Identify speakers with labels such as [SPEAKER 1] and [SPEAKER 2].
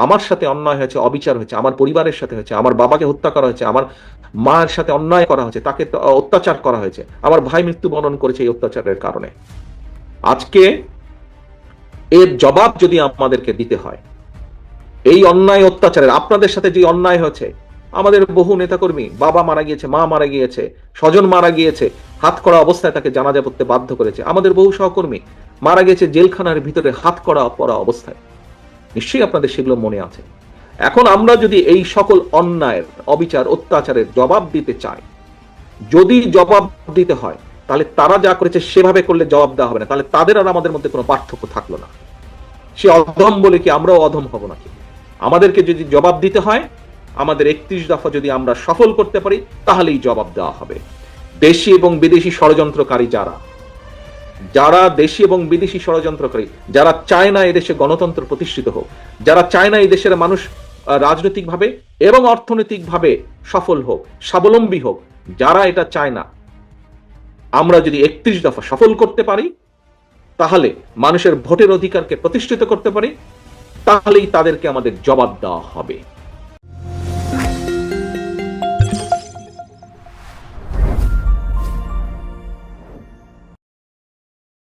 [SPEAKER 1] আমার সাথে অন্যায় হয়েছে, অবিচার হয়েছে, আমার পরিবারের সাথে হয়েছে, আমার বাবাকে হত্যা করা হয়েছে, আমার মায়ের সাথে অন্যায় করা হয়েছে, তাকে অত্যাচার করা হয়েছে, আমার ভাই মৃত্যুবরণ করেছে এই অত্যাচারের কারণে। আজকে এর জবাব যদি আমাদেরকে দিতে হয়, এই অন্যায় অত্যাচারের, আপনাদের সাথে যে অন্যায় হয়েছে, আমাদের বহু নেতাকর্মী, বাবা মারা গিয়েছে, মা মারা গিয়েছে, স্বজন মারা গিয়েছে, হাত করা অবস্থায় তাকে জানাজা পড়তে বাধ্য করেছে, আমাদের বহু সহকর্মী মারা গেছে জেলখানার ভিতরে হাত করা পড়া অবস্থায়, নিশ্চয়ই আপনাদের সেগুলো মনে আছে। এখন আমরা যদি এই সকল অন্যায়ের, অবিচার, অত্যাচারের জবাব দিতে চাই, যদি জবাব দিতে হয়, তাহলে তারা যা করেছে সেভাবে করলে জবাব দেওয়া হবে না, তাহলে তাদের আর আমাদের মধ্যে কোনো পার্থক্য থাকলো না। সে অধম বলে কি আমরাও অধম হব নাকি? আমাদেরকে যদি জবাব দিতে হয়, আমাদের 31 দফা যদি আমরা সফল করতে পারি, তাহলেই জবাব দেওয়া হবে। দেশি এবং বিদেশি ষড়যন্ত্রকারী যারা দেশি এবং বিদেশি ষড়যন্ত্রকারী, যারা চায় না এদেশে গণতন্ত্র প্রতিষ্ঠিত হোক, যারা চায় না এই দেশের মানুষ রাজনৈতিকভাবে এবং অর্থনৈতিকভাবে সফল হোক, স্বাবলম্বী হোক, যারা এটা চায় না, আমরা যদি 31 দফা সফল করতে পারি, তাহলে মানুষের ভোটের অধিকারকে প্রতিষ্ঠিত করতে পারি, তাহলেই তাদেরকে আমাদের জবাব দেওয়া হবে।